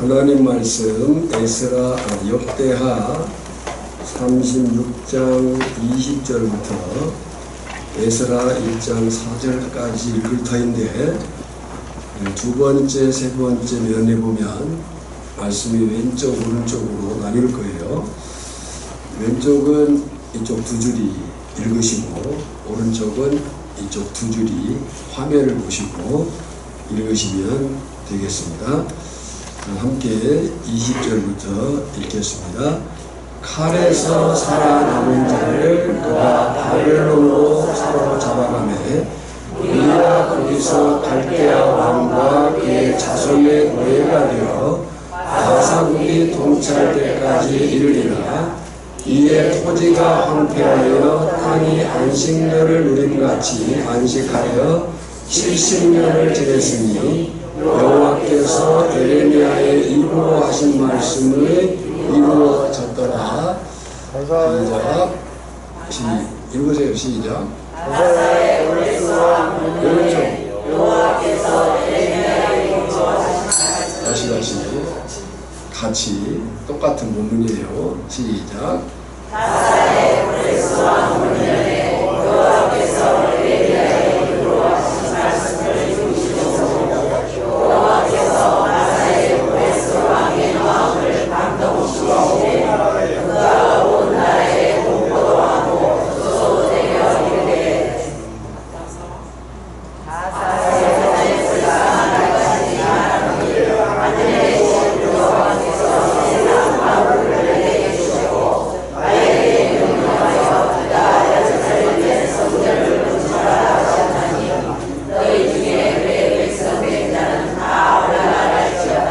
하나님 말씀 에스라 역대하 36장 20절부터 에스라 1장 4절까지 읽을 터인데, 두 번째, 세 번째 면에 보면 말씀이 왼쪽, 오른쪽으로 나뉠 거예요. 왼쪽은 이쪽 두 줄이 읽으시고, 오른쪽은 이쪽 두 줄이 화면을 보시고 읽으시면 되겠습니다. 함께 20절부터 읽겠습니다. 칼에서 살아남은 자를 그가 바벨론으로 사로잡아가매 우리가 거기서 갈대아 왕과 그의 자손의 노예가 되어 바사국이 통치할 때까지 이르리라. 이에 토지가 황폐하여 땅이 안식년을 누림같이 안식하여 70년을 지냈으니 여호와께서 에레미야에 입으로 하신 말씀이 이루어졌더라. 시작. 읽으세요. 시작. 여호와께서 에레미야에 입으로 하신 다시 같이 똑같은 본문이에요. 시작. 바사의 오레스와 문면에 여호와께서 에레미야에 입으로 하신 말씀을 이루시고 여호와께서 바사의 오레스 왕의 마음을 감동시키시되 그가 온 나라에 공포도하고 소소되어 이르되 바사의 오레스가 나까지 하나님을 하늘의 여호와께서 세상 마음을 내게 주시고 나에게 명령하여 그가 예루살렘의 성전을 건축하라 하셨나니 너희 중에 내 백성 된 자는 다 올라갈지어다.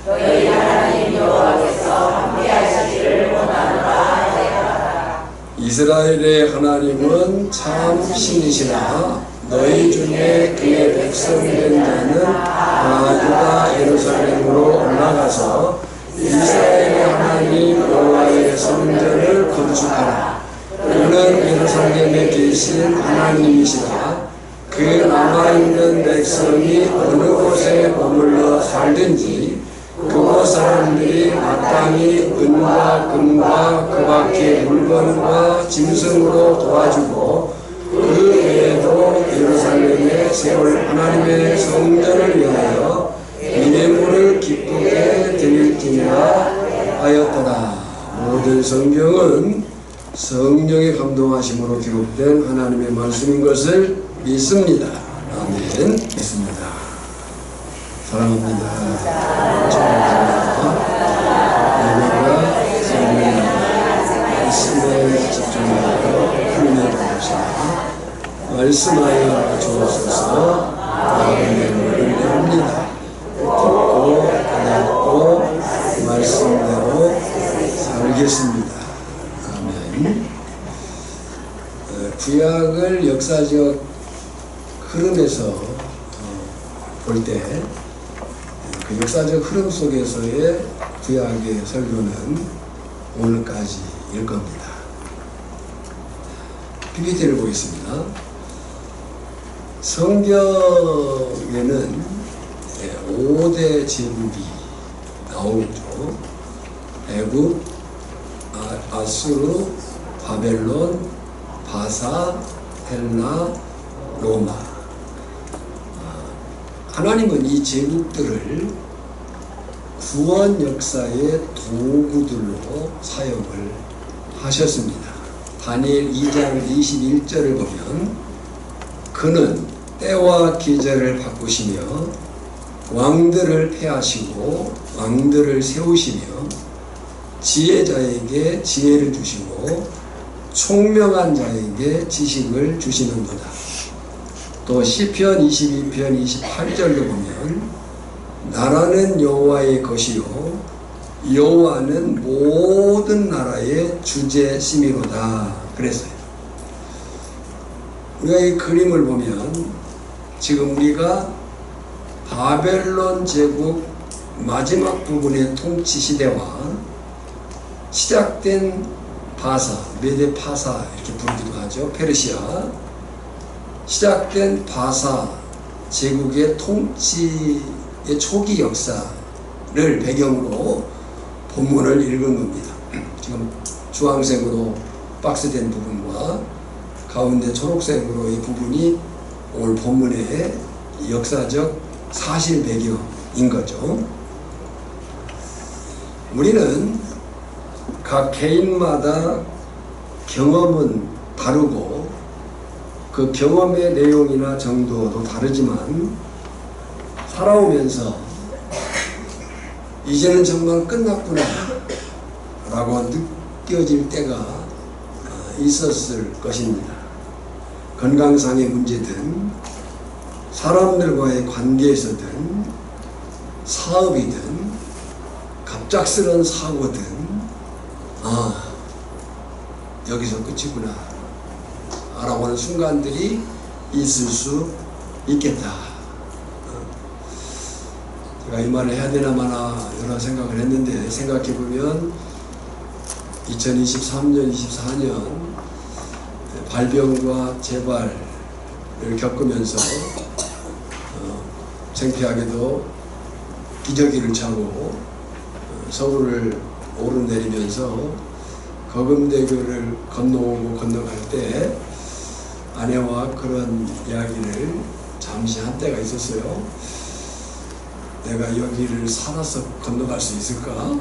너희 하나님 여호와께서 함께하시기를 원하노라 하였다. 이스라엘의 하나님은 참 신이시라. 너희 중에 그의 백성 된 자는 다 유다 예루살렘으로 올라가서 이스라엘의 하나님 여호와의 성전을 건축하라. 그는 예루살렘에 계신 하나님이시라. 그 남아있는 백성이 어느 곳에 머물러 살든지 그곳 사람들이 마땅히 은과 금과 그 밖의 물건과 짐승으로 도와주고 그 외에도 예루살렘에 세울 하나님의 성전을 위하여 미네물을 기쁘게 드릴지니라 하였더라. 모든 성경은 성령의 감동하심으로 기록된 하나님의 말씀인 것을 믿습니다. 아멘. 믿습니다. 사랑합니다. 예배가 성령의 말씀에 집중하여 훈련하옵시다. 말씀하여 주옵소서. 마음의 문을 엽니다. 듣고 깨닫고 말씀대로 살겠습니다. 아멘. 구약을 역사적 흐름에서 볼 때 그 역사적 흐름 속에서의 구약의 설교는 오늘까지일 겁니다. PPT를 보겠습니다. 성경에는 5대 제국이 나오죠. 애굽, 아수르, 바벨론, 바사, 헬라, 로마. 하나님은 이 제국들을 구원 역사의 도구들로 사용을 하셨습니다. 다니엘 2장 21절을 보면 그는 때와 계절을 바꾸시며 왕들을 폐하시고 왕들을 세우시며 지혜자에게 지혜를 주시고 총명한 자에게 지식을 주시는도다. 또 시편 22편 28절로 보면 나라는 여호와의 것이요 여호와는 모든 나라의 주제심이로다 그랬어요. 우리가 이 그림을 보면 지금 우리가 바벨론 제국 마지막 부분의 통치 시대와 시작된 바사, 메데 파사 이렇게 부르기도 하죠. 페르시아 시작된 바사 제국의 통치의 초기 역사 배경으로 본문을 읽은 겁니다. 지금 주황색으로 박스된 부분과 가운데 초록색으로 이 부분이 오늘 본문의 역사적 사실 배경인 거죠. 우리는 각 개인마다 경험은 다르고 그 경험의 내용이나 정도도 다르지만 살아오면서 이제는 정말 끝났구나 라고 느껴질 때가 있었을 것입니다. 건강상의 문제든 사람들과의 관계에서든 사업이든 갑작스러운 사고든 여기서 끝이구나 라고 하는 순간들이 있을 수 있겠다. 제가 이 말을 해야 되나 마나 여러 생각을 했는데 생각해보면 2023년, 24년 발병과 재발을 겪으면서 창피하게도 기저귀를 차고 서울을 오르내리면서 거금대교를 건너오고 건너갈 때 아내와 그런 이야기를 잠시 한 때가 있었어요. 내가 여기를 살아서 건너갈 수 있을까?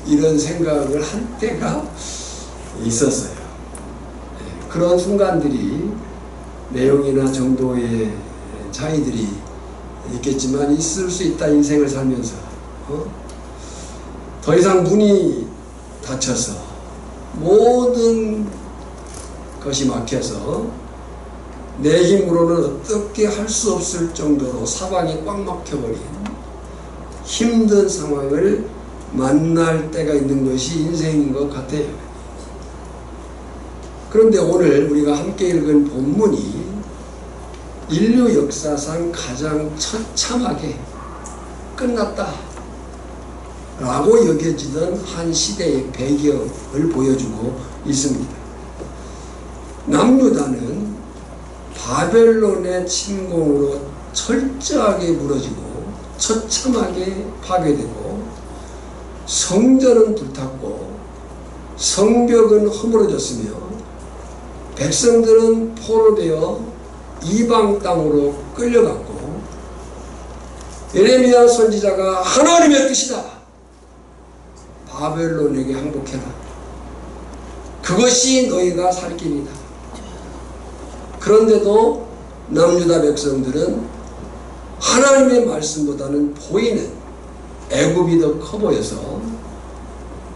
이런 생각을 한 때가 있었어요. 그런 순간들이 내용이나 정도의 차이들이 있겠지만 있을 수 있다. 인생을 살면서 더 이상 문이 닫혀서 모든 것이 막혀서 내 힘으로는 어떻게 할 수 없을 정도로 사방이 꽉 막혀버린 힘든 상황을 만날 때가 있는 것이 인생인 것 같아요. 그런데 오늘 우리가 함께 읽은 본문이 인류 역사상 가장 처참하게 끝났다 라고 여겨지던 한 시대의 배경을 보여주고 있습니다. 남유다는 바벨론의 침공으로 철저하게 무너지고 처참하게 파괴되고 성전은 불탔고 성벽은 허물어졌으며 백성들은 포로되어 이방 땅으로 끌려갔고 예레미야 선지자가 하나님의 뜻이다. 바벨론에게 항복해라. 그것이 너희가 살 길이다. 그런데도 남유다 백성들은 하나님의 말씀보다는 보이는 애굽이 더 커 보여서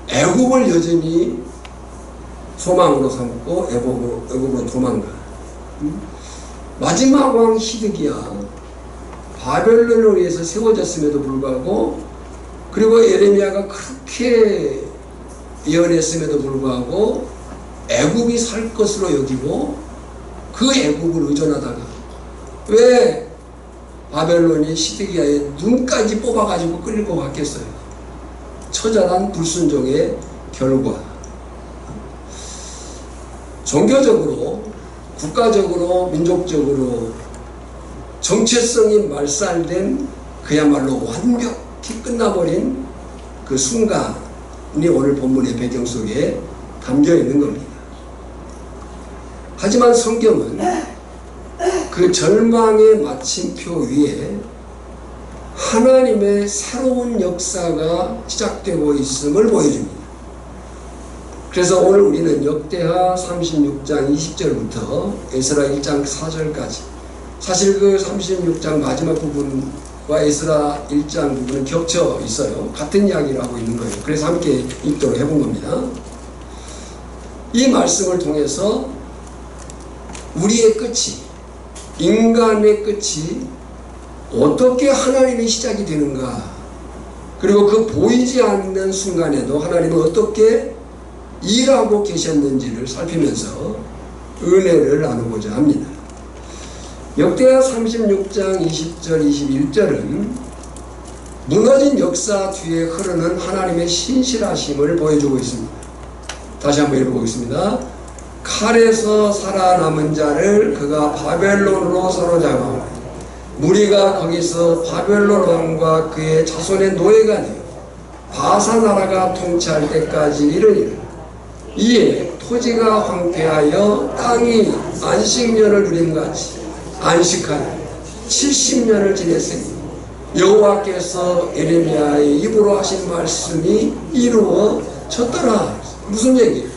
애굽을 여전히 소망으로 삼고 애굽으로 도망가. 마지막 왕 히드기야 바벨론에 의해서 세워졌음에도 불구하고 그리고 예레미야가 그렇게 예언했음에도 불구하고 애굽이 살 것으로 여기고 그 애굽을 의존하다가 왜 바벨론이 시드기야의 눈까지 뽑아가지고 끌고 갔겠어요. 처절한 불순종의 결과. 종교적으로, 국가적으로, 민족적으로 정체성이 말살된 그야말로 완벽히 끝나버린 그 순간이 오늘 본문의 배경 속에 담겨 있는 겁니다. 하지만 성경은 그 절망의 마침표 위에 하나님의 새로운 역사가 시작되고 있음을 보여줍니다. 그래서 오늘 우리는 역대하 36장 20절부터 에스라 1장 4절까지 사실 그 36장 마지막 부분과 에스라 1장 부분은 겹쳐 있어요. 같은 이야기를 하고 있는 거예요. 그래서 함께 읽도록 해본 겁니다. 이 말씀을 통해서 우리의 끝이, 인간의 끝이 어떻게 하나님의 시작이 되는가, 그리고 그 보이지 않는 순간에도 하나님은 어떻게 일하고 계셨는지를 살피면서 은혜를 나누고자 합니다. 역대하 36장 20절 21절은 무너진 역사 뒤에 흐르는 하나님의 신실하심을 보여주고 있습니다. 다시 한번 읽어보겠습니다. 칼에서 살아남은 자를 그가 바벨론으로 사로잡아 무리가 거기서 바벨론 왕과 그의 자손의 노예가 되어 바사 나라가 통치할 때까지 이르니라. 이에 토지가 황폐하여 땅이 안식년을 누림같이 안식하여 70년을 지냈으니 여호와께서 에레미야의 입으로 하신 말씀이 이루어졌더라. 무슨 얘기예요?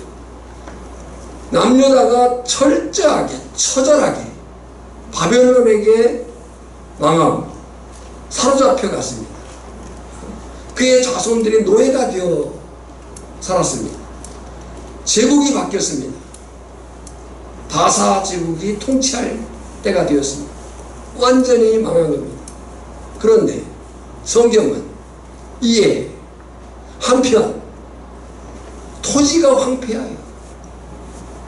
남유다가 철저하게 처절하게 바벨론에게 망하고 사로잡혀 갔습니다. 그의 자손들이 노예가 되어 살았습니다. 제국이 바뀌었습니다. 바사 제국이 통치할 때가 되었습니다. 완전히 망한 겁니다. 그런데 성경은 이에 한편 토지가 황폐하여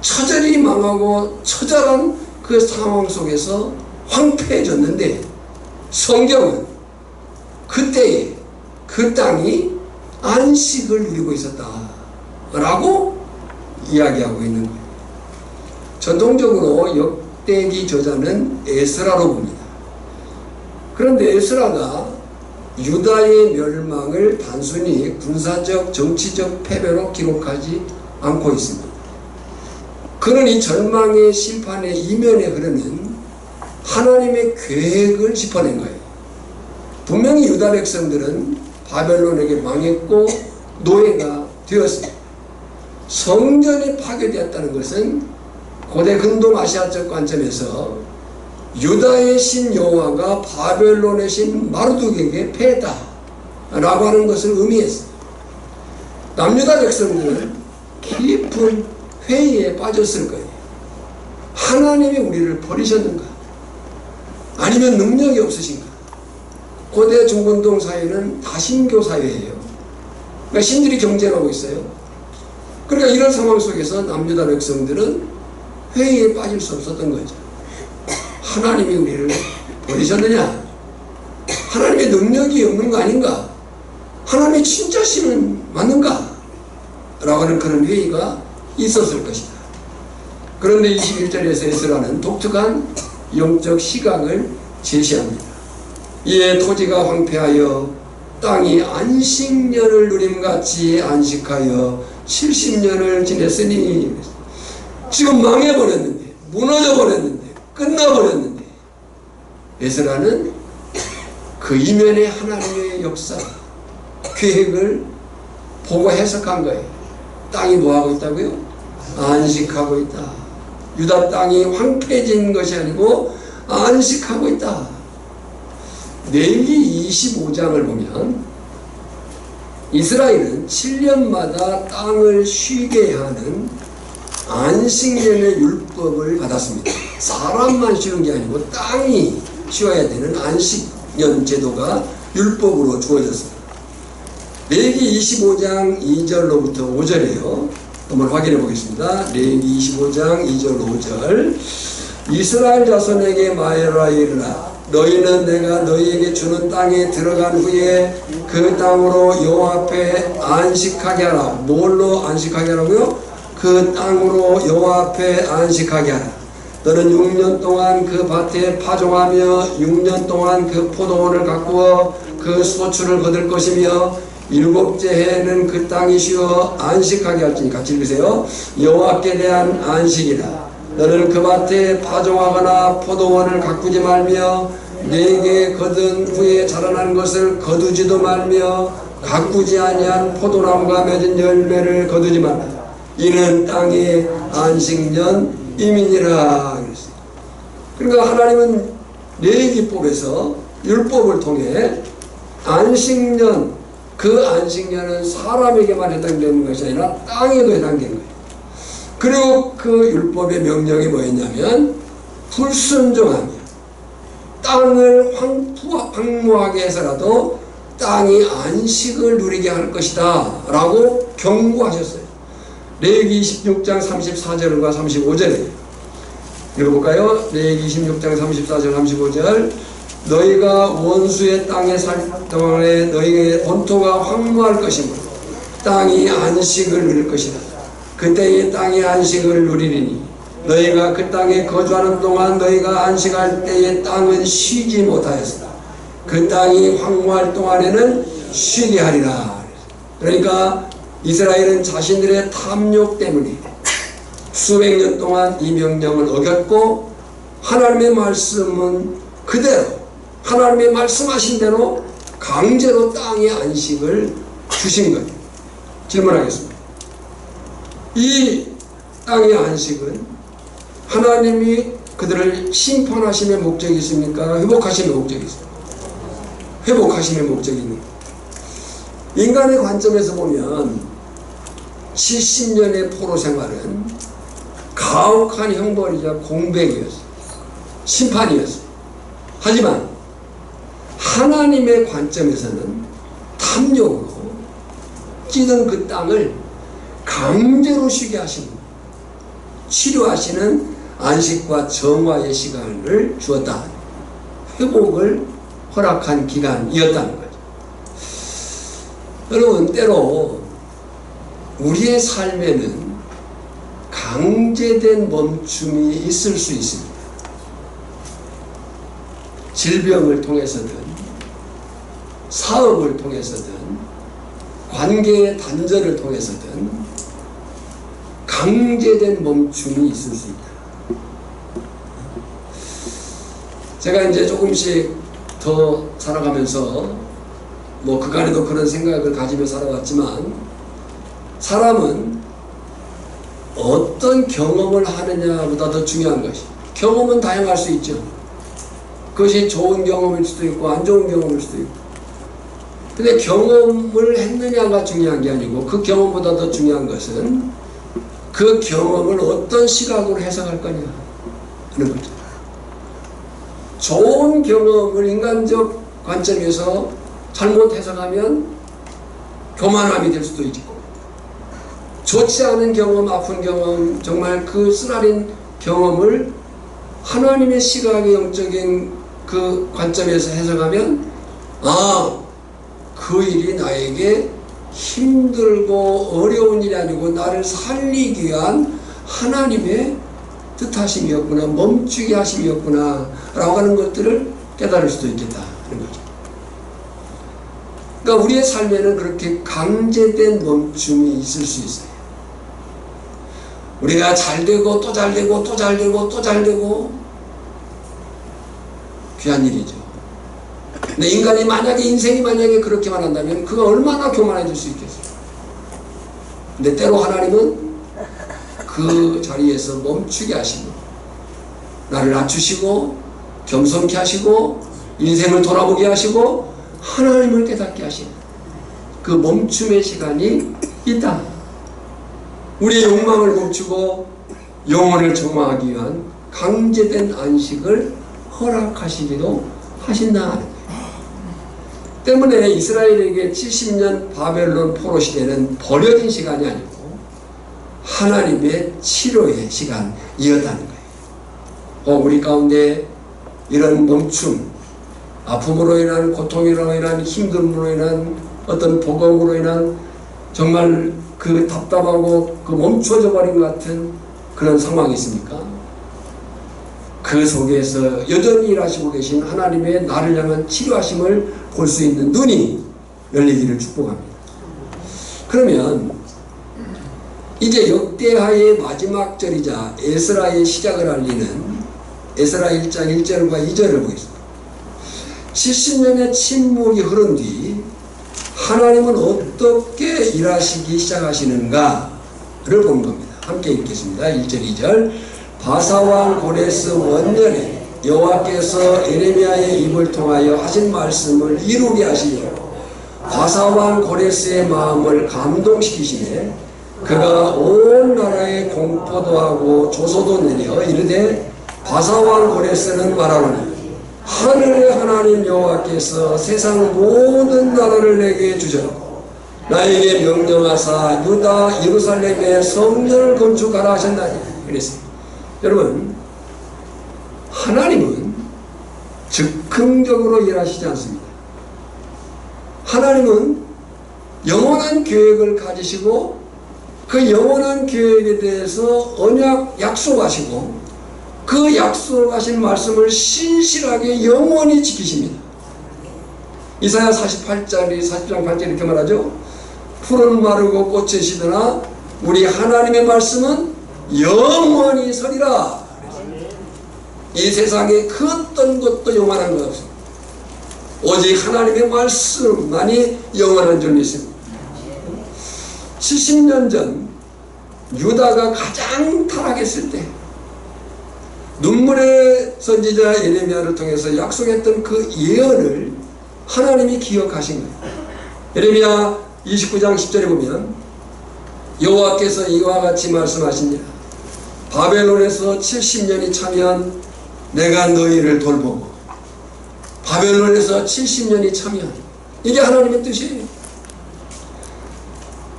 처절히 망하고 처절한 그 상황 속에서 황폐해졌는데 성경은 그때에 그 땅이 안식을 누리고 있었다라고 이야기하고 있는 거예요. 전통적으로 역대기 저자는 에스라로 봅니다. 그런데 에스라가 유다의 멸망을 단순히 군사적 정치적 패배로 기록하지 않고 있습니다. 그는 이 절망의 심판의 이면에 흐르는 하나님의 계획을 짚어낸 거예요. 분명히 유다 백성들은 바벨론에게 망했고 노예가 되었습니다. 성전이 파괴되었다는 것은 고대 근동 아시아적 관점에서 유다의 신 여호와가 바벨론의 신 마르둑에게 패했다 라고 하는 것을 의미했습니다. 남유다 백성들은 깊은 회의에 빠졌을 거예요. 하나님이 우리를 버리셨는가? 아니면 능력이 없으신가? 고대 중근동 사회는 다신교 사회예요. 그러니까 신들이 경쟁하고 있어요. 그러니까 이런 상황 속에서 남유다 백성들은 회의에 빠질 수 없었던 거죠. 하나님이 우리를 버리셨느냐? 하나님의 능력이 없는 거 아닌가? 하나님의 진짜 신은 맞는가? 라고 하는 그런 회의가 있었을 것이다. 그런데 21절에서 에스라는 독특한 영적 시각을 제시합니다. 이에 토지가 황폐하여 땅이 안식년을 누림같이 안식하여 70년을 지냈으니, 지금 망해버렸는데, 무너져버렸는데, 끝나버렸는데, 에스라는 그 이면의 하나님의 역사, 계획을 보고 해석한 거예요. 땅이 뭐하고 있다고요? 안식하고 있다. 유다 땅이 황폐해진 것이 아니고 안식하고 있다. 레위기 25장을 보면 이스라엘은 7년마다 땅을 쉬게 하는 안식년의 율법을 받았습니다. 사람만 쉬는 게 아니고 땅이 쉬어야 되는 안식년 제도가 율법으로 주어졌습니다. 레위기 25장 2절로부터 5절이에요. 한번 확인해 보겠습니다. 레위기 25장 2절 5절. 이스라엘 자손에게 말하라 이르라. 너희는 내가 너희에게 주는 땅에 들어간 후에 그 땅으로 여호와 앞에 안식하게 하라. 뭘로 안식하게 하라고요? 그 땅으로 여호와 앞에 안식하게 하라. 너는 6년 동안 그 밭에 파종하며 6년 동안 그 포도원을 가꾸어 그 소출을 거둘 것이며 일곱째 해에는 그 땅이 쉬어 안식하게 할지니. 같이 읽으세요. 여호와께 대한 안식이라. 너는 그 밭에 파종하거나 포도원을 가꾸지 말며 내게 거둔 후에 자라난 것을 거두지도 말며 가꾸지 아니한 포도나무가 맺은 열매를 거두지 말라. 이는 땅의 안식년 이민이라. 그러니까 하나님은 레위기법에서 율법을 통해 안식년, 그 안식년은 사람에게만 해당되는 것이 아니라 땅에도 해당되는 거예요. 그리고 그 율법의 명령이 뭐였냐면 불순종하며 땅을 황무하게 해서라도 땅이 안식을 누리게 할 것이다 라고 경고하셨어요. 레위기 26장 34절과 35절이에요. 읽어볼까요? 레위기 26장 34절 35절. 너희가 원수의 땅에 살 동안에 너희의 본토가 황무할 것이며 땅이 안식을 누릴 것이다. 그때의 땅이 안식을 누리리니 너희가 그 땅에 거주하는 동안 너희가 안식할 때에 땅은 쉬지 못하였으나 그 땅이 황무할 동안에는 쉬게 하리라. 그러니까 이스라엘은 자신들의 탐욕 때문에 수백 년 동안 이 명령을 어겼고 하나님의 말씀은 그대로 하나님의 말씀하신 대로 강제로 땅의 안식을 주신 거예요. 질문하겠습니다. 이 땅의 안식은 하나님이 그들을 심판하심의 목적이 있습니까? 회복하심의 목적이 있습니까? 회복하심의 목적이 있는 거예요. 인간의 관점에서 보면 70년의 포로 생활은 가혹한 형벌이자 공백이었어요. 심판이었어요. 하지만 하나님의 관점에서는 탐욕으로 찌든 그 땅을 강제로 쉬게 하시는, 치료하시는 안식과 정화의 시간을 주었다. 회복을 허락한 기간이었다는 거죠. 여러분, 때로 우리의 삶에는 강제된 멈춤이 있을 수 있습니다. 질병을 통해서든 사업을 통해서든 관계의 단절을 통해서든 강제된 멈춤이 있을 수 있다. 제가 이제 조금씩 더 살아가면서 뭐 그간에도 그런 생각을 가지며 살아왔지만 사람은 어떤 경험을 하느냐보다 더 중요한 것이, 경험은 다양할 수 있죠. 그것이 좋은 경험일 수도 있고 안 좋은 경험일 수도 있고. 근데 경험을 했느냐가 중요한 게 아니고 그 경험보다 더 중요한 것은 그 경험을 어떤 시각으로 해석할 거냐 하는 거죠. 좋은 경험을 인간적 관점에서 잘못 해석하면 교만함이 될 수도 있고, 좋지 않은 경험, 아픈 경험, 정말 그 쓰라린 경험을 하나님의 시각의 영적인 그 관점에서 해석하면 그 일이 나에게 힘들고 어려운 일이 아니고 나를 살리기 위한 하나님의 뜻하심이었구나, 멈추게 하심이었구나 라고 하는 것들을 깨달을 수도 있겠다 하는 거죠. 그러니까 우리의 삶에는 그렇게 강제된 멈춤이 있을 수 있어요. 우리가 잘되고 또 잘되고 또 잘되고 또 잘되고 귀한 일이죠. 근데 인간이 만약에, 인생이 만약에 그렇게만 한다면 그가 얼마나 교만해질 수 있겠어요. 근데 때로 하나님은 그 자리에서 멈추게 하시고 나를 낮추시고 겸손케 하시고 인생을 돌아보게 하시고 하나님을 깨닫게 하시는 그 멈춤의 시간이 있다. 우리의 욕망을 멈추고 영혼을 정화하기 위한 강제된 안식을 허락하시기도 하신다 하는 거예요. 때문에 이스라엘에게 70년 바벨론 포로 시대는 버려진 시간이 아니고 하나님의 치료의 시간이었다는 거예요. 우리 가운데 이런 멈춤, 아픔으로 인한 고통으로 인한 힘듦으로 인한 어떤 복음으로 인한 정말 그 답답하고 그 멈춰져 버린 것 같은 그런 상황이 있습니까? 그 속에서 여전히 일하시고 계신 하나님의 나를 향한 치료하심을 볼 수 있는 눈이 열리기를 축복합니다. 그러면 이제 역대하의 마지막 절이자 에스라의 시작을 알리는 에스라 1장 1절과 2절을 보겠습니다. 70년의 침묵이 흐른 뒤 하나님은 어떻게 일하시기 시작하시는가를 본 겁니다. 함께 읽겠습니다. 1절 2절. 바사왕 고레스 원년에 여호와께서 에레미야의 입을 통하여 하신 말씀을 이루게 하시려 바사왕 고레스의 마음을 감동시키시매 그가 온 나라에 공포도 하고 조소도 내려 이르되 바사왕 고레스는 말하노니 하늘의 하나님 여호와께서 세상 모든 나라를 내게 주셨고 나에게 명령하사 유다 예루살렘에 성전을 건축하라 하셨나니. 그랬습니다. 여러분, 하나님은 즉흥적으로 일하시지 않습니다. 하나님은 영원한 계획을 가지시고 그 영원한 계획에 대해서 언약 약속하시고 그 약속하신 말씀을 신실하게 영원히 지키십니다. 이사야 40장 8절 이렇게 말하죠. 풀은 마르고 꽃이 시드나 우리 하나님의 말씀은 영원히 서리라. 이 세상에 그 어떤 것도 영원한 것 없습니다. 오직 하나님의 말씀만이 영원한 줄 믿습니다. 70년 전 유다가 가장 타락했을 때 눈물의 선지자 예레미야를 통해서 약속했던 그 예언을 하나님이 기억하신 거예요. 예레미야 29장 10절에 보면 여호와께서 이와 같이 말씀하시니라. 바벨론에서 70년이 차면 내가 너희를 돌보고 바벨론에서 70년이 차면 이게 하나님의 뜻이에요.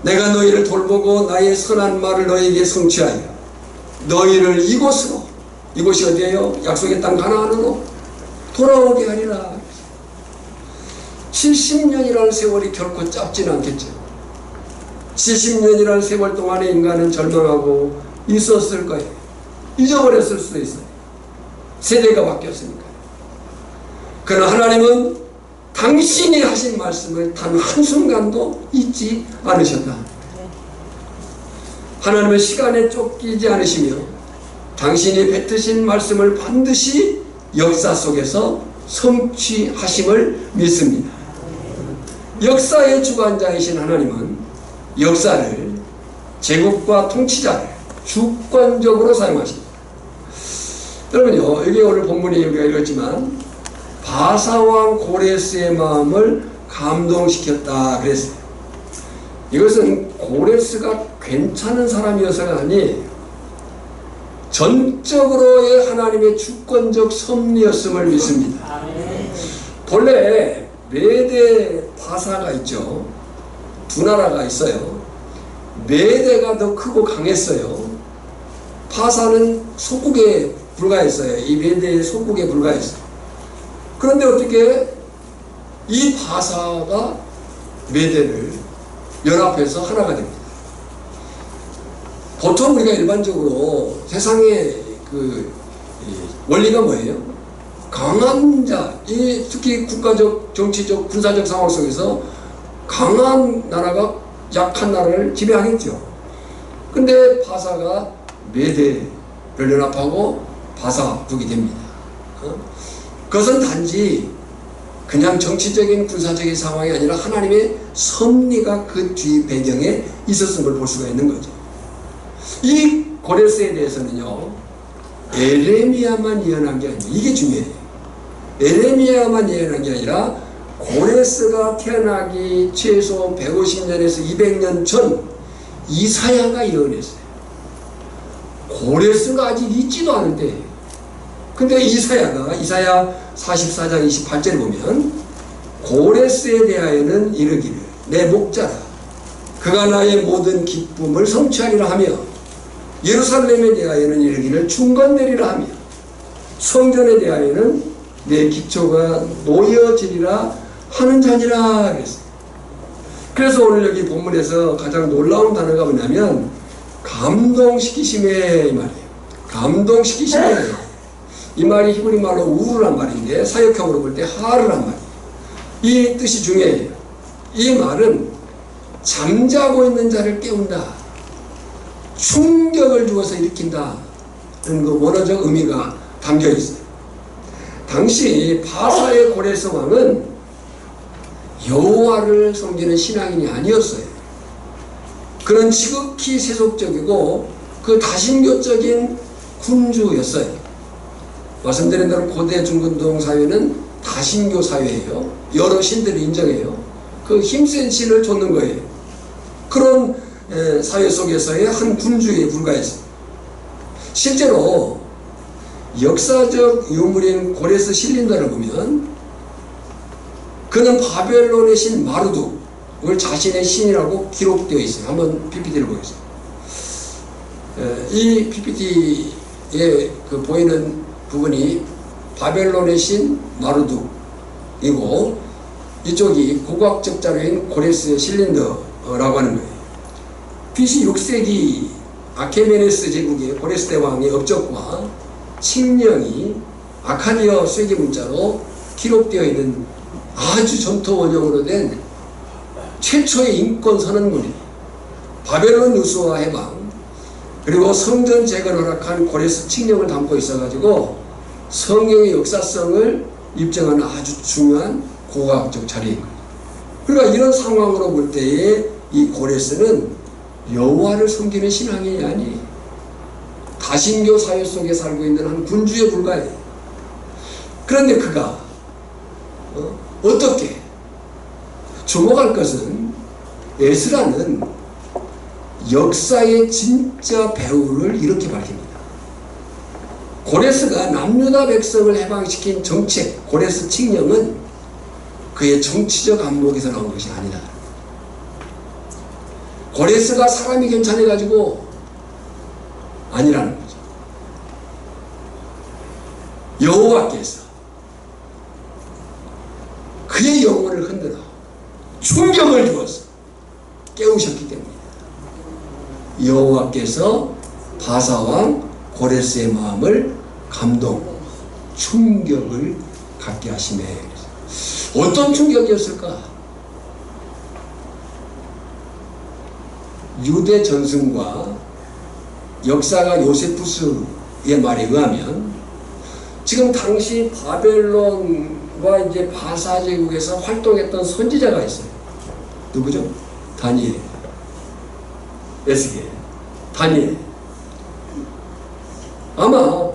내가 너희를 돌보고 나의 선한 말을 너희에게 성취하여 너희를 이곳으로, 이곳이 어디예요? 약속의 땅 가나안으로 돌아오게 하리라. 70년이라는 세월이 결코 짧지는 않겠죠. 70년이라는 세월 동안에 인간은 절망하고 있었을 거예요. 잊어버렸을 수도 있어요. 세대가 바뀌었으니까. 그러나 하나님은 당신이 하신 말씀을 단 한순간도 잊지 않으셨다. 하나님은 시간에 쫓기지 않으시며 당신이 뱉으신 말씀을 반드시 역사 속에서 성취하심을 믿습니다. 역사의 주관자이신 하나님은 역사를 제국과 통치자를 주권적으로 사용하십니다. 여러분요, 여기 오늘 본문에 우리가 읽었지만 바사왕 고레스의 마음을 감동시켰다 그랬어요. 이것은 고레스가 괜찮은 사람이어서가 아니에요. 전적으로의 하나님의 주권적 섭리였음을 믿습니다. 본래 메대 바사가 있죠. 두 나라가 있어요. 메대가 더 크고 강했어요. 바사는 소국에 불과했어요. 이 메대의 소국에 불과했어요. 그런데 어떻게 이 바사가 메대를 연합해서 하나가 됩니다. 보통 우리가 일반적으로 세상의 그 원리가 뭐예요? 강한 자, 특히 국가적, 정치적, 군사적 상황 속에서 강한 나라가 약한 나라를 지배하겠죠. 근데 바사가 메대를 연합하고 바사국이 됩니다. 그것은 단지 그냥 정치적인 군사적인 상황이 아니라 하나님의 섭리가 그 뒤 배경에 있었음을 볼 수가 있는 거죠. 이 고레스에 대해서는요, 에레미야만 예언한 게 아니에요. 이게 중요해요. 에레미야만 예언한 게 아니라 고레스가 태어나기 최소 150년에서 200년 전 이사야가 예언했어요. 고레스가 아직 있지도 않은데, 근데 이사야가 이사야 44장 28절에 보면 고레스에 대하여는 이르기를 내 목자라 그가 나의 모든 기쁨을 성취하리라 하며 예루살렘에 대하여는 이르기를 중건되리라 하며 성전에 대하여는 내 기초가 놓여지리라 하는 자니라 그랬어요. 그래서 오늘 여기 본문에서 가장 놀라운 단어가 뭐냐면 감동시키심의 말이에요. 감동시키심의 이 말이 히브리 말로 우르란 말인데 사역형으로 볼 때 하르란 말이에요. 이 뜻이 중요해요. 이 말은 잠자고 있는 자를 깨운다, 충격을 주어서 일으킨다 는 그 원어적 의미가 담겨 있어요. 당시 바사의 고레스 왕은 여호와를 섬기는 신앙인이 아니었어요. 그는 지극히 세속적이고 그 다신교적인 군주였어요. 말씀드린 대로 고대 중근동 사회는 다신교 사회예요. 여러 신들을 인정해요. 그 힘센 신을 좇는 거예요. 그런 사회 속에서의 한 군주에 불과했어요. 실제로 역사적 유물인 고레스 실린더를 보면 그는 바벨론의 신 마르둑을 자신의 신이라고 기록되어 있어요. 한번 PPT를 보겠습니다. 이 PPT에 그 보이는 부분이 바벨론의 신 마르둑이고 이쪽이 고고학적 자료인 고레스의 실린더라고 하는 거예요. BC 6세기 아케메네스 제국의 고레스 대왕의 업적과 칙령이 아카디어 쇠기 문자로 기록되어 있는 아주 전토 원형으로 된 최초의 인권 선언문이 바벨론 유수와 해방 그리고 성전 재건을 허락한 고레스 칙령을 담고 있어가지고 성경의 역사성을 입증하는 아주 중요한 고고학적 자리인 거예요. 그러니까 이런 상황으로 볼 때에 이 고레스는 여호와를 섬기는 신앙인이 아니에요. 다신교 사회 속에 살고 있는 한 군주에 불과해요. 그런데 그가 어떻게 주목할 것은 에스라는 역사의 진짜 배후를 이렇게 밝힙니다. 고레스가 남유다 백성을 해방시킨 정책 고레스 칙령은 그의 정치적 안목에서 나온 것이 아니다. 고레스가 사람이 괜찮아가지고 아니라는 거죠. 여호와께서 그의 영혼을 흔들어 충격을 주어서 깨우셨기 때문이다. 여호와께서 바사왕 고레스의 마음을 감동, 충격을 갖게 하시네. 어떤 충격이었을까? 유대 전승과 역사가 요세푸스의 말에 의하면 지금 당시 바벨론과 이제 바사 제국에서 활동했던 선지자가 있어요. 누구죠? 다니엘, 에스겔, 다니엘. 아마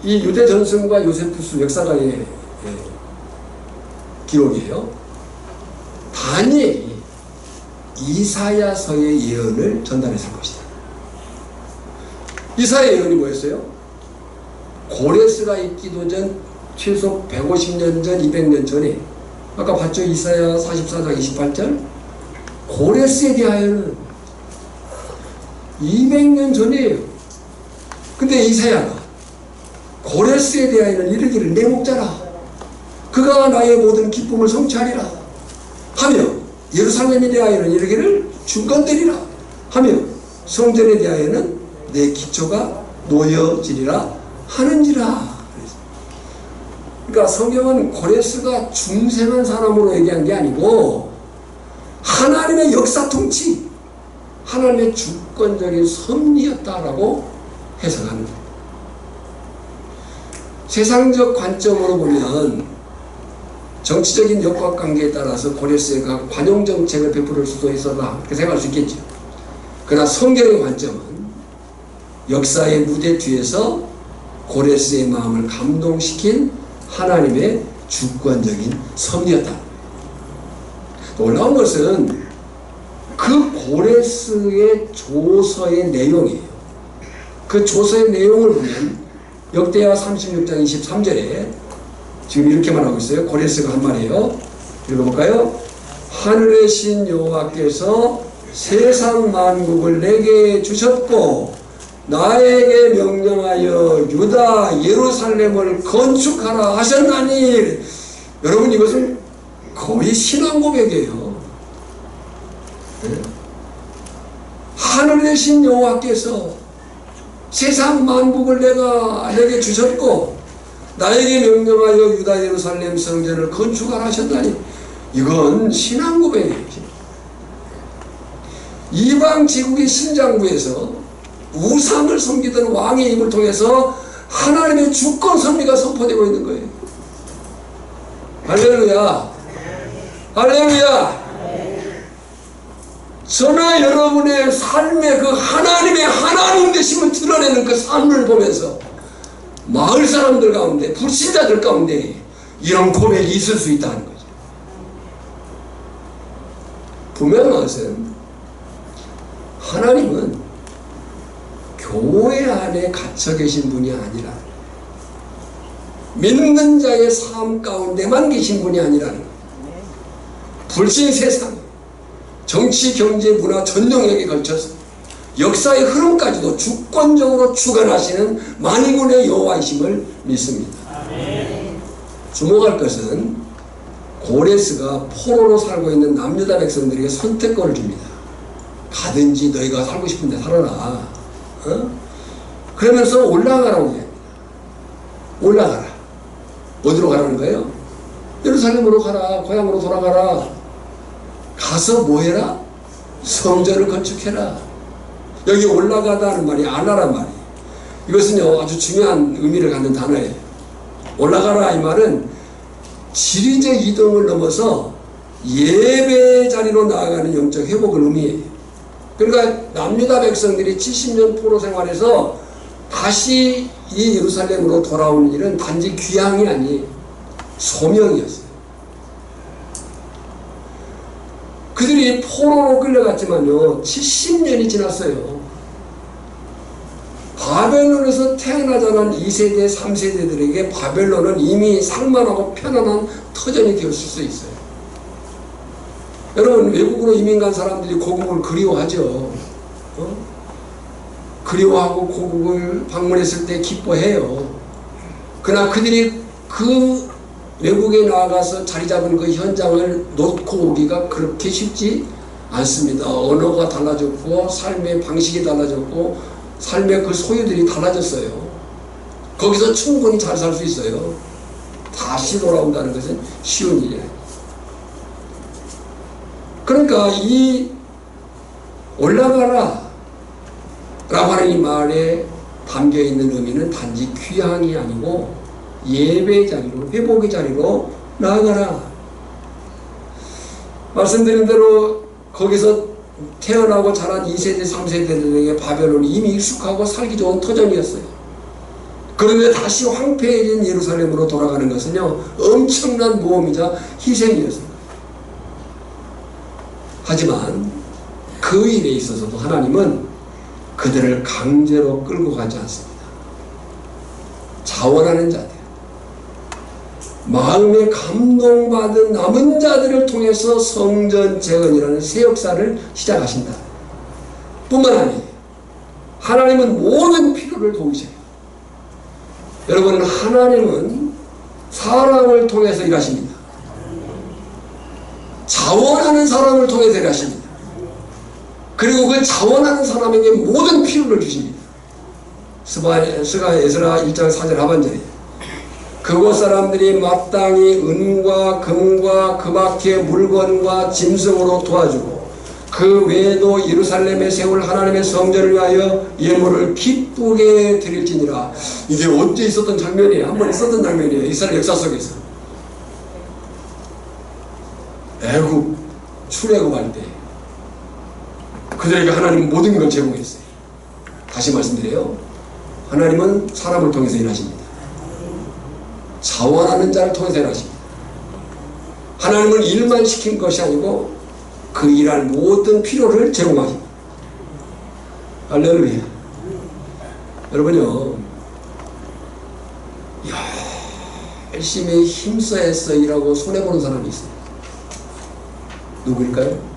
이 유대 전승과 요세푸스 역사가의 기록이에요. 다니엘이 이사야서의 예언을 전달했을 것이다. 이사야 예언이 뭐였어요? 고레스가 있기도 전 최소 150년 전, 200년 전에 아까 봤죠? 이사야 44장 28절 고레스에 대하여는 200년 전이에요. 근데 이사야가 고레스에 대하여는 이르기를 내 목자라 그가 나의 모든 기쁨을 성취하리라 하며 예루살렘에 대하여는 이르기를 중건되리라 하며 성전에 대하여는 내 기초가 놓여지리라 하는지라. 그러니까 성경은 고레스가 중생한 사람으로 얘기한 게 아니고 하나님의 역사 통치, 하나님의 주권적인 섭리였다라고 해석하는 거예요. 세상적 관점으로 보면 정치적인 역학관계에 따라서 고레스가 관용정책을 베풀을 수도 있었다 그렇게 생각할 수 있겠죠. 그러나 성경의 관점은 역사의 무대 뒤에서 고레스의 마음을 감동시킨 하나님의 주권적인 섭리였다. 놀라운 것은 그 고레스의 조서의 내용이에요. 그 조서의 내용을 보면 역대하 36장 23절에 지금 이렇게 말하고 있어요. 고레스가 한 말이에요. 읽어볼까요? 하늘의 신 여호와께서 세상 만국을 내게 주셨고 나에게 명령하여 유다 예루살렘을 건축하라 하셨나니. 여러분 이것은 거의 신앙 고백이에요. 네? 하늘의 신 여호와께서 세상 만국을 내게 주셨고 나에게 명령하여 유다 예루살렘 성전을 건축하라 하셨다니. 이건 신앙 고백이에요. 이방 제국의 신장부에서 우상을 섬기던 왕의 입을 통해서 하나님의 주권 섭리가 선포되고 있는 거예요. 할렐루야, 할렐루야. 저나 여러분의 삶의 그 하나님의 하나님 되심을 드러내는 그 삶을 보면서 마을 사람들 가운데, 불신자들 가운데 이런 고백이 있을 수 있다는 거죠. 분명한 것은 하나님은 교회 안에 갇혀 계신 분이 아니라 믿는 자의 삶 가운데만 계신 분이 아니라는 거예요. 불신 세상, 정치, 경제, 문화 전 영역에 걸쳐서 역사의 흐름까지도 주권적으로 주관하시는 만군의 여호와이심을 믿습니다. 주목할 것은 고레스가 포로로 살고 있는 남유다 백성들에게 선택권을 줍니다. 가든지 너희가 살고 싶은데 살아라. 그러면서 올라가라고 얘기합니다. 올라가라. 어디로 가라는 거예요? 예루살렘으로 가라. 고향으로 돌아가라. 가서 뭐 해라? 성전을 건축해라. 여기 올라가다는 말이 알라란 말이에요. 이것은요 아주 중요한 의미를 갖는 단어예요. 올라가라 이 말은 지리적 이동을 넘어서 예배 자리로 나아가는 영적 회복을 의미해요. 그러니까 남유다 백성들이 70년 포로 생활에서 다시 이 예루살렘으로 돌아오는 일은 단지 귀향이 아니에요. 소명이었어요. 그들이 포로로 끌려갔지만요 70년이 지났어요. 바벨론에서 태어나 자란 2세대 3세대들에게 바벨론은 이미 살만하고 편안한 터전이 되었을 수 있어요. 여러분 외국으로 이민 간 사람들이 고국을 그리워하죠. 그리워하고 고국을 방문했을 때 기뻐해요. 그러나 그들이 그 외국에 나가서 자리 잡은 그 현장을 놓고 오기가 그렇게 쉽지 않습니다. 언어가 달라졌고 삶의 방식이 달라졌고 삶의 그 소유들이 달라졌어요. 거기서 충분히 잘 살 수 있어요. 다시 돌아온다는 것은 쉬운 일이 아니에요. 그러니까 이 올라가라 라고 하는 이 말에 담겨있는 의미는 단지 귀향이 아니고 예배 자리로 회복의 자리로 나아가라. 말씀드린 대로 거기서 태어나고 자란 2세대 3세대들에게 바벨론이 이미 익숙하고 살기 좋은 터전이었어요. 그런데 다시 황폐해진 예루살렘으로 돌아가는 것은요 엄청난 모험이자 희생이었습니다. 하지만 그 일에 있어서도 하나님은 그들을 강제로 끌고 가지 않습니다. 자원하는 자들, 마음에 감동받은 남은 자들을 통해서 성전 재건이라는 새 역사를 시작하신다. 뿐만 아니에요. 하나님은 모든 필요를 도우세요. 여러분 하나님은 사람을 통해서 일하십니다. 자원하는 사람을 통해서 일하십니다. 그리고 그 자원하는 사람에게 모든 필요를 주십니다. 에스라 1장 4절 하반절이에요. 그곳 사람들이 마땅히 은과 금과 그 밖의 물건과 짐승으로 도와주고 그 외에도 예루살렘에 세울 하나님의 성전을 위하여 예물을 기쁘게 드릴지니라. 이게 언제 있었던 장면이에요? 한번 있었던 장면이에요. 이스라엘 역사 속에서. 애굽 출애굽할 때 그들에게 하나님은 모든 걸 제공했어요. 다시 말씀드려요. 하나님은 사람을 통해서 일하십니다. 자원하는 자를 통해서 일하십니다. 하나님은 일만 시킨 것이 아니고 그 일할 모든 필요를 제공하십니다. 할렐루야. 여러분요 열심히 힘써서 일하고 손해보는 사람이 있어요. 누구일까요?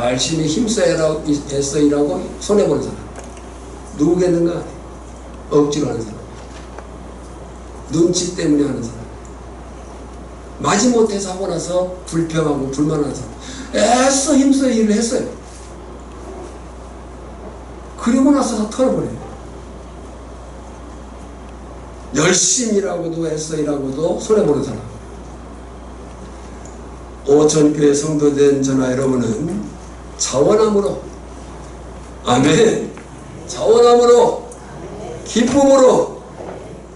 열심히 힘써서 일하고 손해보는 사람. 누구겠는가? 억지로 하는 사람. 눈치 때문에 하는 사람. 마지못해서 하고 나서 불평하고 불만하는 사람. 애써 힘써 일을 했어요. 그리고 나서 다 털어버려요. 열심히 일하고도 애써 일하고도 손해보는 사람. 오천교회 성도된 저나 여러분은 자원함으로, 아멘, 자원함으로, 기쁨으로,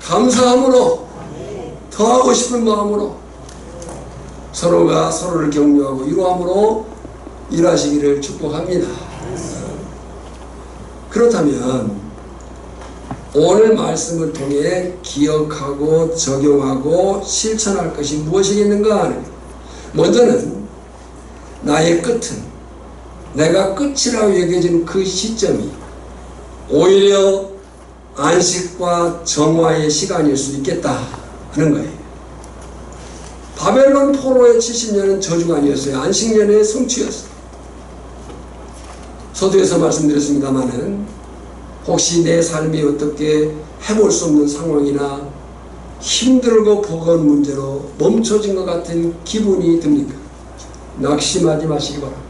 감사함으로, 더하고 싶은 마음으로 서로가 서로를 격려하고 위로함으로 일하시기를 축복합니다. 그렇다면 오늘 말씀을 통해 기억하고 적용하고 실천할 것이 무엇이겠는가? 먼저는 나의 끝은, 내가 끝이라고 여겨진 그 시점이 오히려 안식과 정화의 시간일 수 있겠다 하는 거예요. 바벨론 포로의 70년은 저주가 아니었어요. 안식년의 성취였어요. 서두에서 말씀드렸습니다마는 혹시 내 삶이 어떻게 해볼 수 없는 상황이나 힘들고 버거운 문제로 멈춰진 것 같은 기분이 듭니까? 낙심하지 마시기 바랍니다.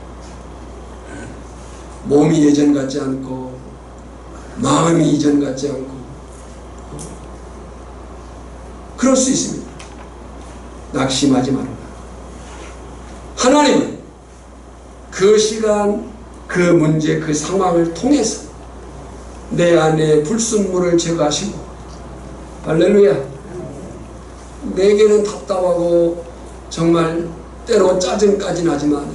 몸이 예전 같지 않고 마음이 이전 같지 않고 그럴 수 있습니다. 낙심하지 말아라. 하나님은 그 시간, 그 문제, 그 상황을 통해서 내 안에 불순물을 제거하시고, 할렐루야, 내게는 답답하고 정말 때로 짜증까지 나지만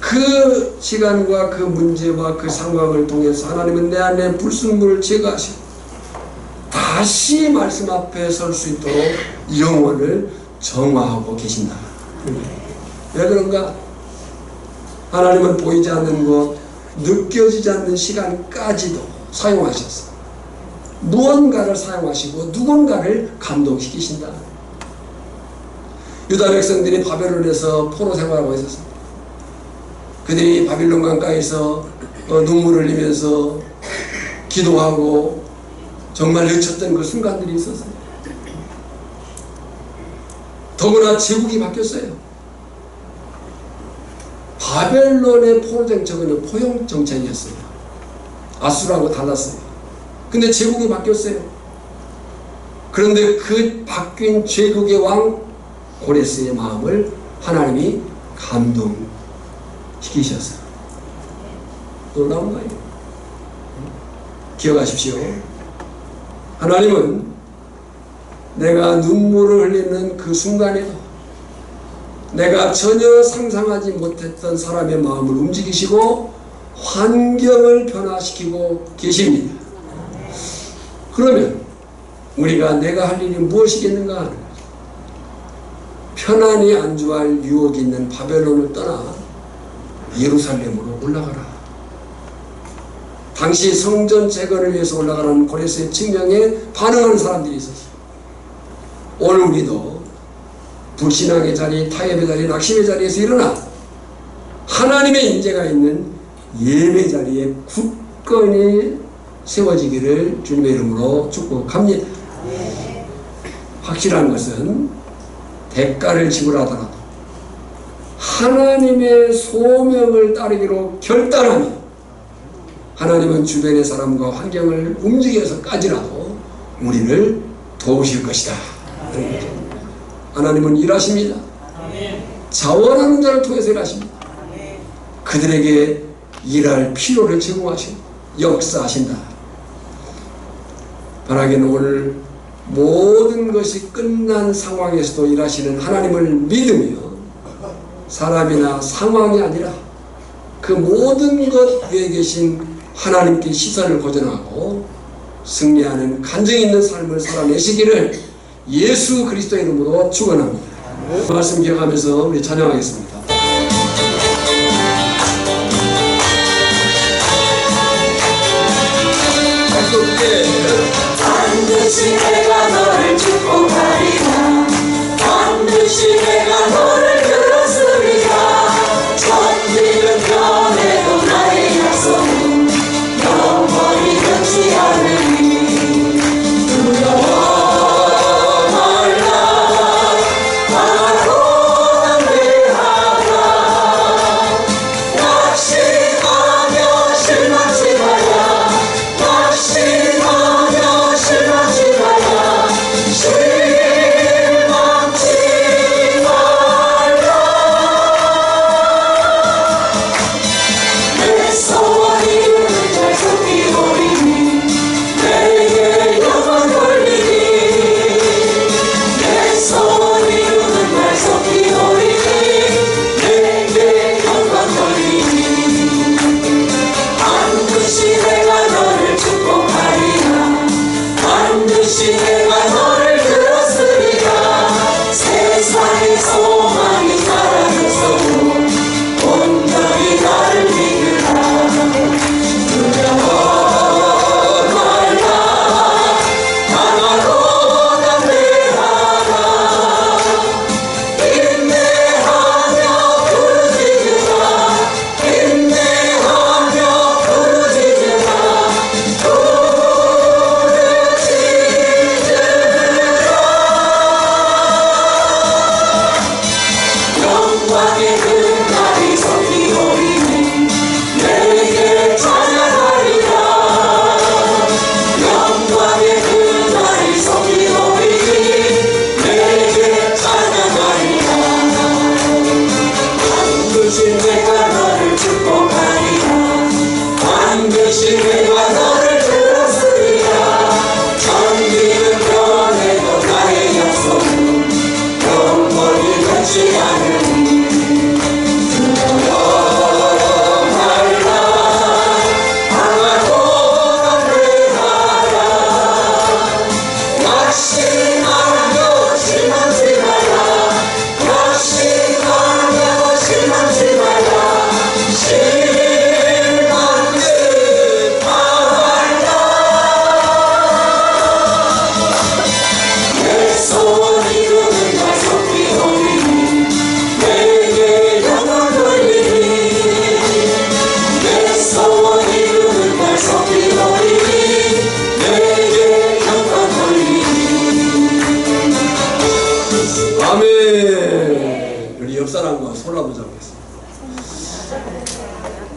그 시간과 그 문제와 그 상황을 통해서 하나님은 내 안에 불순물을 제거하시고 다시 말씀 앞에 설 수 있도록 영혼을 정화하고 계신다. 왜 그런가? 하나님은 보이지 않는 것, 느껴지지 않는 시간까지도 사용하셨어. 무언가를 사용하시고 누군가를 감동시키신다. 유다 백성들이 바벨론에서 포로 생활하고 있었습니다. 그들이 바빌론 강가에서 눈물을 흘리면서 기도하고 정말 외쳤던 그 순간들이 있었어요. 더구나 제국이 바뀌었어요. 바벨론의 포로 정책은 포용 정책이었어요. 아수르하고 달랐어요. 근데 제국이 바뀌었어요. 그런데 그 바뀐 제국의 왕 고레스의 마음을 하나님이 감동시키셨어요. 놀라운 거예요. 기억하십시오. 하나님은 내가 눈물을 흘리는 그 순간에도 내가 전혀 상상하지 못했던 사람의 마음을 움직이시고 환경을 변화시키고 계십니다. 그러면 우리가 내가 할 일이 무엇이겠는가 하는 거죠. 편안히 안주할 유혹이 있는 바벨론을 떠나 예루살렘으로 올라가라. 당시 성전 재건을 위해서 올라가라는 고레스의 칙령에 반응하는 사람들이 있었어요. 오늘 우리도 불신앙의 자리, 타협의 자리, 낙심의 자리에서 일어나 하나님의 인재가 있는 예배 자리에 굳건히 세워지기를 주님의 이름으로 축복합니다. 확실한 것은 대가를 지불하더라도 하나님의 소명을 따르기로 결단하며 하나님은 주변의 사람과 환경을 움직여서까지라도 우리를 도우실 것이다. 하나님은 일하십니다. 자원하는 자를 통해서 일하십니다. 그들에게 일할 필요를 제공하시고 역사하신다. 바라기는 오늘 모든 것이 끝난 상황에서도 일하시는 하나님을 믿으며 사람이나 상황이 아니라 그 모든 것 위에 계신 하나님께 시선을 고정하고 승리하는 간증 있는 삶을 살아내시기를 예수 그리스도의 이름으로 축원합니다. 말씀 기억하면서 우리 찬양하겠습니다. 반드시 내가 너를 축복하리라. 반드시 내가 너를 들었으리라. 천지는 변해도 나의 약속은 영원히 변치 않으니 두려워 말라. 바로 내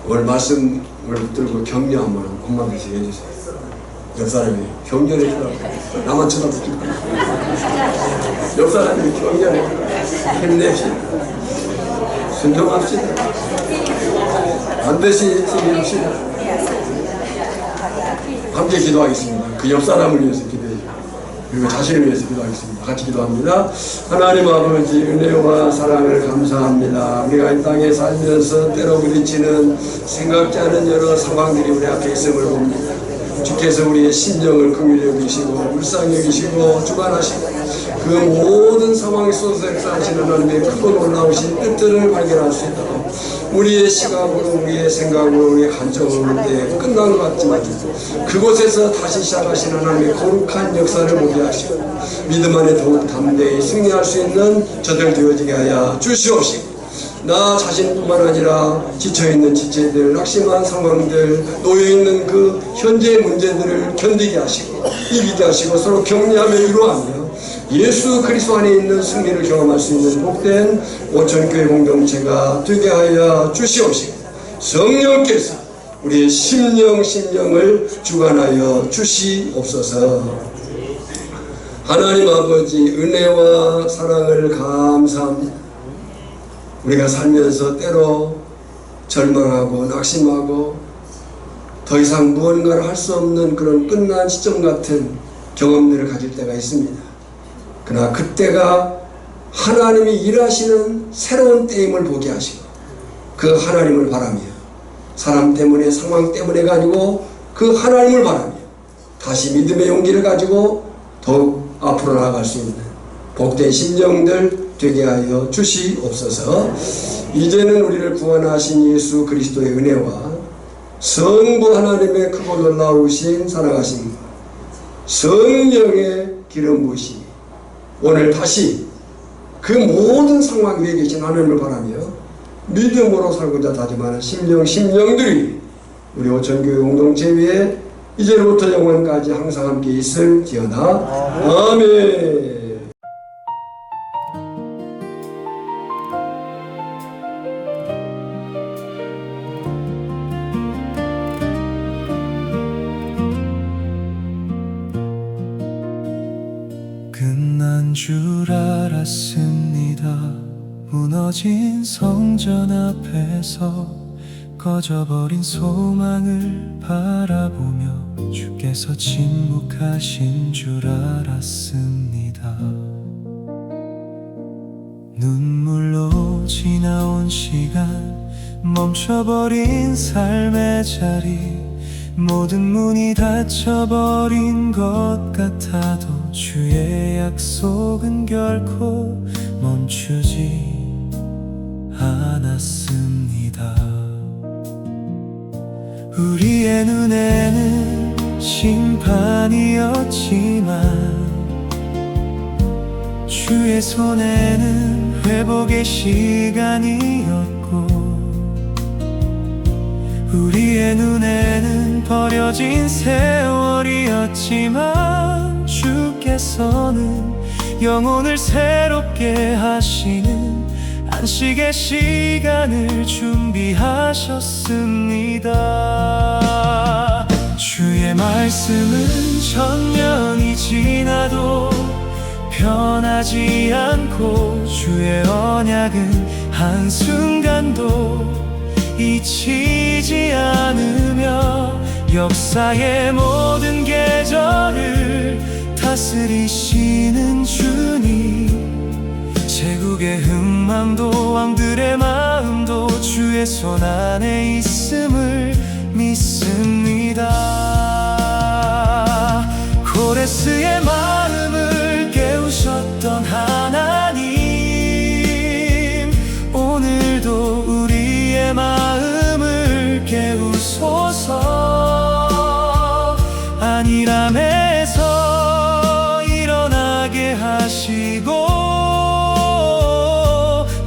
오늘 말씀을 들고 격려 한번 엄마 대신 해주세요. 옆 사람이 격려해 주라고. 나만 쳐다보지 마. 옆 사람이 격려해 주라고. 힘내시다. 순종합시다. 반드시 승리합시다. 함께 기도하겠습니다. 그 옆 사람을 위해서 기도해요. 그리고 자신을 위해서 기도하겠습니다. 같이 기도합니다. 하나님 아버지 은혜와 사랑을 감사합니다. 우리가 이 땅에 살면서 때로 부딪히는 생각지 않은 여러 상황들이 우리 앞에 있음을 봅니다. 주께서 우리의 심령을 긍휼히 여기시고 불쌍히 여기시고 주관하시고 그 모든 상황 속에서 역사하시는 하나님의 크고 놀라우신 뜻들을 발견할 수 있도록 우리의 시각으로 우리의 생각으로 우리의 감정으로 끝난 것 같지만 그곳에서 다시 시작하시는 하나님의 거룩한 역사를 보게 하시고 믿음 안에 더욱 담대히 승리할 수 있는 저들 되어지게 하여 주시옵시고 나 자신뿐만 아니라 지쳐있는 지체들, 낙심한 상황들, 놓여있는 그 현재의 문제들을 견디게 하시고 이기게 하시고 서로 격려하며 위로하며 예수 그리스도 안에 있는 승리를 경험할 수 있는 복된 오천교회 공동체가 되게 하여 주시옵시고 성령께서 우리의 심령을 주관하여 주시옵소서. 하나님 아버지 은혜와 사랑을 감사합니다. 우리가 살면서 때로 절망하고 낙심하고 더 이상 무언가를 할 수 없는 그런 끝난 시점 같은 경험들을 가질 때가 있습니다. 그러나 그때가 하나님이 일하시는 새로운 때임을 보게 하시고 그 하나님을 바라며 사람 때문에 상황 때문에가 아니고 그 하나님을 바라며 다시 믿음의 용기를 가지고 더욱 앞으로 나아갈 수 있는 복된 심령들 되게 하여 주시옵소서. 이제는 우리를 구원하신 예수 그리스도의 은혜와 성부 하나님의 크고 놀라우신 사랑하심 성령의 기름 부으심이 오늘 다시 그 모든 상황 위에 계신 하나님을 바라며 믿음으로 살고자 다짐하는 심령들이 우리 오천교회 공동체 위에 이제부터 영원까지 항상 함께 있을지어다. 아멘. 끝난 줄 알았습니다. 무너진 성전 앞에서 꺼져버린 소망을 바라보며 주께서 침묵하신 줄 알았습니다. 눈물로 지나온 시간 멈춰버린 삶의 자리 모든 문이 닫혀버린 것 같아도 주의 약속은 결코 멈추지 않았습니다. 우리의 눈에는 심판이었지만 주의 손에는 회복의 시간이었고 우리의 눈에는 버려진 세월이었지만 주께서는 영혼을 새롭게 하시는 안식의 시간을 준비하셨습니다. 주의 말씀은 천년이 지나도 변하지 않고 주의 언약은 한순간도 잊히지 않으며 역사의 모든 계절을 다스리시는 주님 제국의 흠망도 왕들의 마음도 주의 손 안에 있음을 믿습니다. 고레스의 마음을 깨우셨던 하나님 오늘도 우리의 마음을 깨우소서. 안일함에서 일어나게 하시고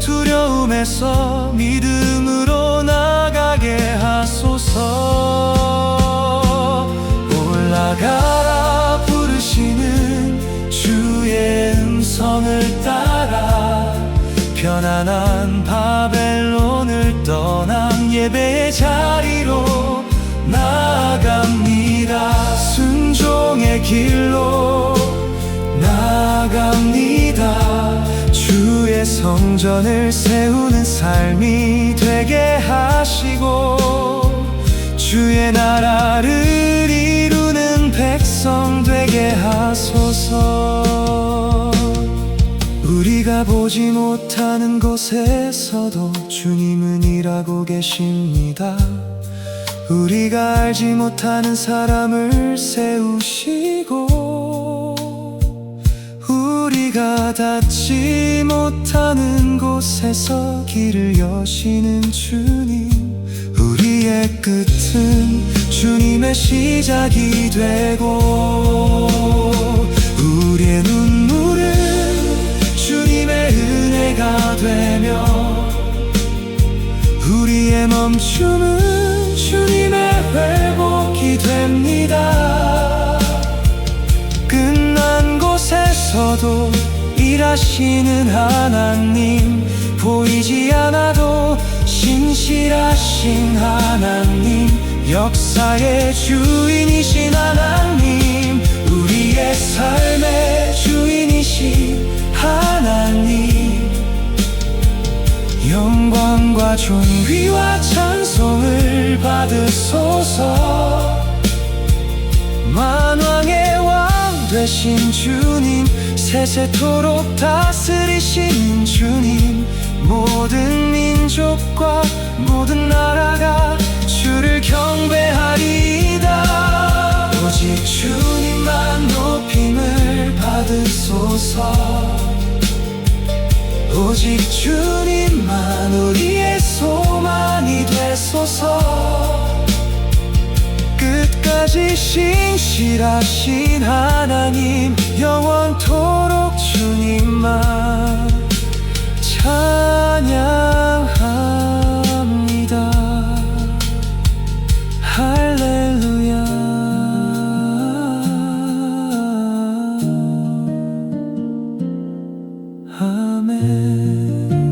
두려움에서 믿음으로 나가게 하소서. 올라가라 부르시는 주의 음성을 따라 편안한 바벨론을 떠난 예배의 자리로 나아갑니다. 순종의 길로 나아갑니다. 주의 성전을 세우는 삶이 되게 하시고 주의 나라를 이루는 백성 되게 하소서. 우리가 보지 못하는 곳에서도 주님은 일하고 계십니다. 우리가 알지 못하는 사람을 세우시고 우리가 닿지 못하는 곳에서 길을 여시는 주님. 우리의 끝은 주님의 시작이 되고 우리의 눈물은 주님의 은혜가 되며 우리의 멈춤은 주님의 회복이 됩니다. 끝난 곳에서도 일하시는 하나님, 보이지 않아도 신실하신 하나님, 역사의 주인이신 하나님, 우리의 삶의 주인이신 하나님, 영광과 존귀와 찬송을 받으소서. 만왕의 왕 되신 주님, 세세토록 다스리시는 주님, 모든 민족과 모든 나라가 주를 경배하리이다. 오직 주님만 높임을 받으소서. 오직 주님만 우리의 소망이 되소서. 끝까지 신실하신 하나님, 영원토록 주님만 찬양합니다. 할렐루야. 아멘.